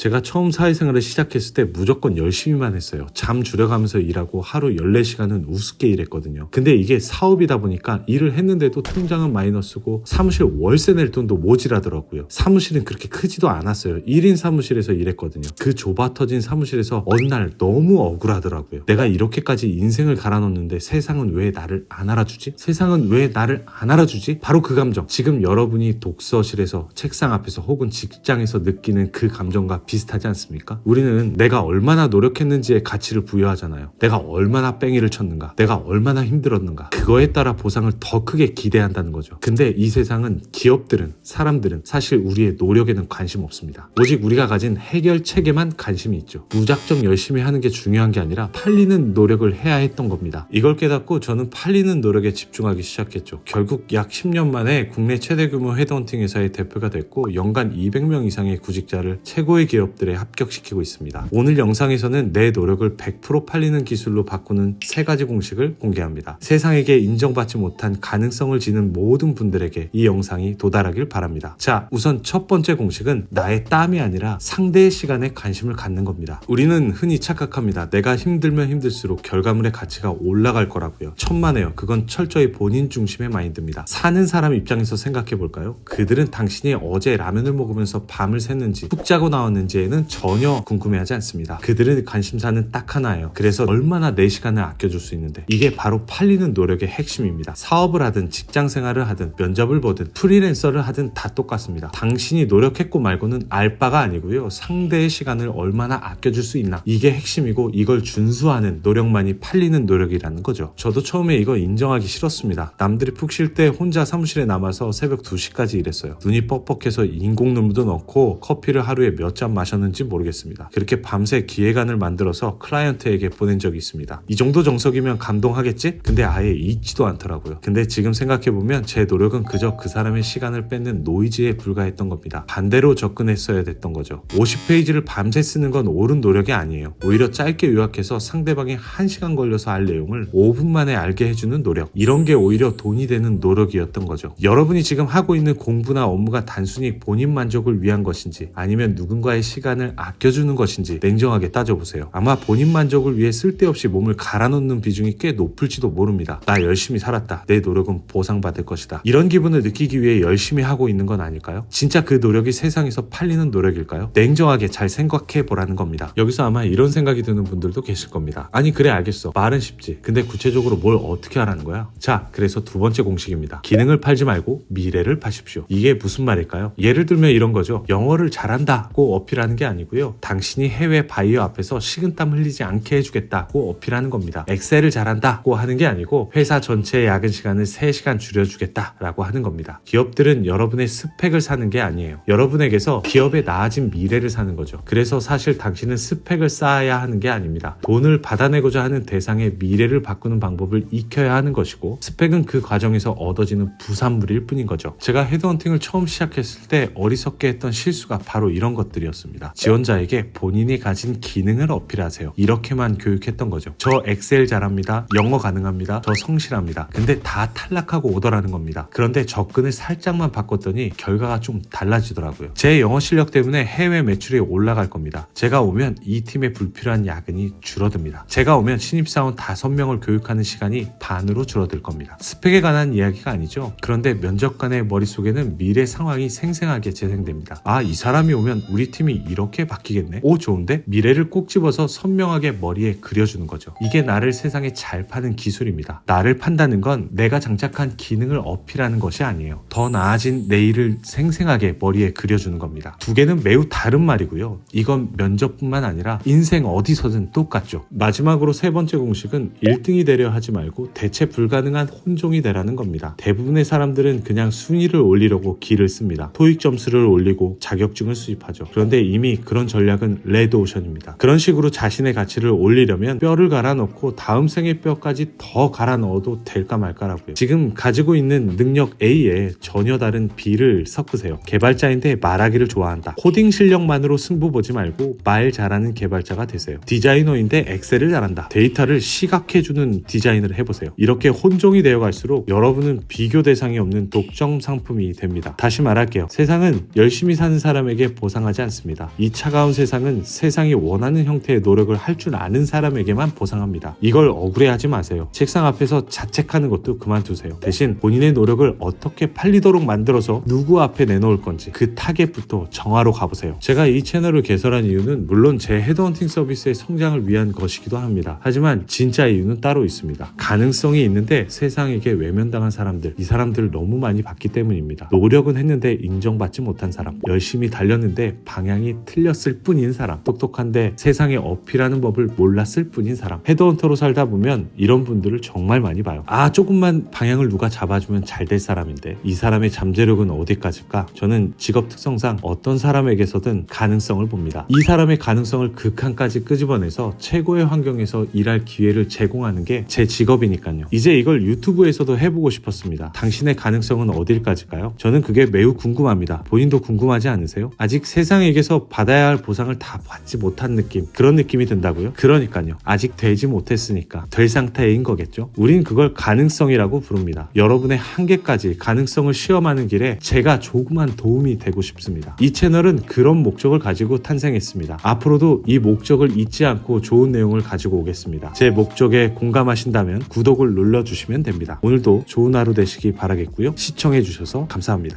제가 처음 사회생활을 시작했을 때 무조건 열심히만 했어요. 잠 줄여가면서 일하고 하루 14시간은 우습게 일했거든요. 근데 이게 사업이다 보니까 일을 했는데도 통장은 마이너스고 사무실 월세 낼 돈도 모자라더라고요. 사무실은 그렇게 크지도 않았어요. 1인 사무실에서 일했거든요. 그 좁아터진 사무실에서 어느 날 너무 억울하더라고요. 내가 이렇게까지 인생을 갈아넣는데 세상은 왜 나를 안 알아주지? 세상은 왜 나를 안 알아주지? 바로 그 감정. 지금 여러분이 독서실에서 책상 앞에서 혹은 직장에서 느끼는 그 감정과 비슷하지 않습니까? 우리는 내가 얼마나 노력했는지에 가치를 부여하잖아요. 내가 얼마나 뺑이를 쳤는가, 내가 얼마나 힘들었는가, 그거에 따라 보상을 더 크게 기대한다는 거죠. 근데 이 세상은 기업들은, 사람들은 사실 우리의 노력에는 관심 없습니다. 오직 우리가 가진 해결책에만 관심이 있죠. 무작정 열심히 하는 게 중요한 게 아니라 팔리는 노력을 해야 했던 겁니다. 이걸 깨닫고 저는 팔리는 노력에 집중하기 시작했죠. 결국 약 10년 만에 국내 최대 규모 헤드헌팅 회사의 대표가 됐고 연간 200명 이상의 구직자를 최고의 기업들에 합격시키고 있습니다. 오늘 영상에서는 내 노력을 100% 팔리는 기술로 바꾸는 3가지 공식을 공개합니다. 세상에게 인정받지 못한 가능성을 지닌 모든 분들에게 이 영상이 도달하길 바랍니다. 자, 우선 첫 번째 공식은 나의 땀이 아니라 상대의 시간에 관심을 갖는 겁니다. 우리는 흔히 착각합니다. 내가 힘들면 힘들수록 결과물의 가치가 올라갈 거라고요. 천만에요. 그건 철저히 본인 중심의 마인드입니다. 사는 사람 입장에서 생각해 볼까요? 그들은 당신이 어제 라면을 먹으면서 밤을 샜는지 푹 자고 나왔는지에는 전혀 궁금해하지 않습니다. 그들의 관심사는 딱 하나예요. 그래서 얼마나 내 시간을 아껴줄 수 있는데, 이게 바로 팔리는 노력의 핵심입니다. 사업을 하든 직장 생활을 하든 면접을 보든 프리랜서를 하든 다 똑같습니다. 당신이 노력했고 말고는 알 바가 아니고요. 상대의 시간을 얼마나 아껴줄 수 있나, 이게 핵심이고 이걸 준수하는 노력만이 팔리는 노력이라는 거죠. 저도 처음에 이거 인정하기 싫었습니다. 남들이 푹 쉴 때 혼자 사무실에 남아서 새벽 2시까지 일했어요. 눈이 뻑뻑해서 인공눈물도 넣고 커피를 하루에 몇 잔 마셨는지 모르겠습니다. 그렇게 밤새 기획안을 만들어서 클라이언트에게 보낸 적이 있습니다. 이 정도 정석이면 감동하겠지? 근데 아예 잊지도 않더라고요. 근데 지금 생각해보면 제 노력은 그저 그 사람의 시간을 뺏는 노이즈에 불과했던 겁니다. 반대로 접근했어야 됐던 거죠. 50페이지를 밤새 쓰는 건 옳은 노력이 아니에요. 오히려 짧게 요약해서 상대방이 1시간 걸려서 알 내용을 5분 만에 알게 해주는 노력, 이런 게 오히려 돈이 되는 노력이었던 거죠. 여러분이 지금 하고 있는 공부나 업무가 단순히 본인 만족을 위한 것인지 아니면 누군가의 시간을 아껴주는 것인지 냉정하게 따져보세요. 아마 본인 만족을 위해 쓸데없이 몸을 갈아넣는 비중이 꽤 높을지도 모릅니다. 나 열심히 살았다, 내 노력은 보상받을 것이다, 이런 기분을 느끼기 위해 열심히 하고 있는 건 아닐까요? 진짜 그 노력이 세상에서 팔리는 노력일까요? 냉정하게 잘 생각해 보라는 겁니다. 여기서 아마 이런 생각이 드는 분들도 계실 겁니다. 아니 그래 알겠어, 말은 쉽지, 근데 구체적으로 뭘 어떻게 하라는 거야? 자, 그래서 두 번째 공식입니다. 기능을 팔지 말고 미래를 파십시오. 이게 무슨 말일까요? 예를 들면 이런 거죠. 영어를 잘한다고 어필하는 게 아니고요. 당신이 해외 바이어 앞에서 식은땀 흘리지 않게 해주겠다고 어필하는 겁니다. 엑셀을 잘한다고 하는 게 아니고 회사 전체의 야근 시간을 3시간 줄여주겠다라고 하는 겁니다. 기업들은 여러분의 스펙을 사는 게 아니에요. 여러분에게서 기업의 나아진 미래를 사는 거죠. 그래서 사실 당신은 스펙을 쌓아야 하는 게 아닙니다. 돈을 받아내고자 하는 대상의 미래를 바꾸는 방법을 익혀야 하는 것이고, 스펙은 그 과정에서 얻어지는 부산물일 뿐인 거죠. 제가 헤드헌팅을 처음 시작했을 때 어리석게 했던 실수가 바로 이런 것들이었습니다. 지원자에게 본인이 가진 기능을 어필하세요, 이렇게만 교육했던 거죠. 저 엑셀 잘합니다, 영어 가능합니다, 저 성실합니다. 근데 다 탈락하고 오더라는 겁니다. 그런데 접근을 살짝만 바꿨더니 결과가 좀 달라지더라고요. 제 영어 실력 때문에 해외 매출이 올라갈 겁니다. 제가 오면 이 팀의 불필요한 야근이 줄어듭니다. 제가 오면 신입사원 5명을 교육하는 시간이 반으로 줄어들 겁니다. 스펙에 관한 이야기가 아니죠. 그런데 면접관의 머릿속에는 미래 상황이 생생하게 재생됩니다. 아, 이 사람이 오면 우리 팀이 이렇게 바뀌겠네? 오, 좋은데? 미래를 꼭 집어서 선명하게 머리에 그려주는 거죠. 이게 나를 세상에 잘 파는 기술입니다. 나를 판다는 건 내가 장착한 기능을 어필하는 것이 아니에요. 더 나아진 내일을 생생하게 머리에 그려주는 겁니다. 두 개는 매우 다른 말이고요. 이건 면접뿐만 아니라 인생 어디서든 똑같죠. 마지막으로 세 번째 공식은 1등이 되려 하지 말고 대체 불가능한 혼종이 되라는 겁니다. 대부분의 사람들은 그냥 순위를 올리려고 기를 씁니다. 토익 점수를 올리고 자격증을 수집하죠. 그런데 이미 그런 전략은 레드오션입니다. 그런 식으로 자신의 가치를 올리려면 뼈를 갈아 넣고 다음 생의 뼈까지 더 갈아 넣어도 될까 말까라고요. 지금 가지고 있는 능력 A에 전혀 다른 B를 섞으세요. 개발자인데 말하기를 좋아한다. 코딩 실력만으로 승부 보지 말고 말 잘하는 개발자가 되세요. 디자이너인데 엑셀을 잘한다. 데이터를 시각해주는 디자인을 해보세요. 이렇게 혼종이 되어갈수록 여러분은 비교 대상이 없는 독점 상품이 됩니다. 다시 말할게요. 세상은 열심히 사는 사람에게 보상하지 않습니다. 있습니다. 이 차가운 세상은 세상이 원하는 형태의 노력을 할 줄 아는 사람에게만 보상합니다. 이걸 억울해하지 마세요. 책상 앞에서 자책하는 것도 그만두세요. 대신 본인의 노력을 어떻게 팔리도록 만들어서 누구 앞에 내놓을 건지 그 타겟부터 정하러 가보세요. 제가 이 채널을 개설한 이유는 물론 제 헤드헌팅 서비스의 성장을 위한 것이기도 합니다. 하지만 진짜 이유는 따로 있습니다. 가능성이 있는데 세상에게 외면당한 사람들, 이 사람들을 너무 많이 봤기 때문입니다. 노력은 했는데 인정받지 못한 사람, 열심히 달렸는데 방향이 틀렸을 뿐인 사람, 똑똑한데 세상에 어필하는 법을 몰랐을 뿐인 사람. 헤드헌터로 살다 보면 이런 분들을 정말 많이 봐요. 조금만 방향을 누가 잡아주면 잘 될 사람인데 이 사람의 잠재력은 어디까지일까? 저는 직업 특성상 어떤 사람에게서든 가능성을 봅니다. 이 사람의 가능성을 극한까지 끄집어내서 최고의 환경에서 일할 기회를 제공하는 게 제 직업이니까요. 이제 이걸 유튜브에서도 해보고 싶었습니다. 당신의 가능성은 어딜까지일까요? 저는 그게 매우 궁금합니다. 본인도 궁금하지 않으세요? 아직 세상에게서 받아야 할 보상을 다 받지 못한 느낌, 그런 느낌이 든다고요? 그러니까요. 아직 되지 못했으니까 될 상태인 거겠죠? 우린 그걸 가능성이라고 부릅니다. 여러분의 한계까지 가능성을 시험하는 길에 제가 조그만 도움이 되고 싶습니다. 이 채널은 그런 목적을 가지고 탄생했습니다. 앞으로도 이 목적을 잊지 않고 좋은 내용을 가지고 오겠습니다. 제 목적에 공감하신다면 구독을 눌러주시면 됩니다. 오늘도 좋은 하루 되시기 바라겠고요. 시청해주셔서 감사합니다.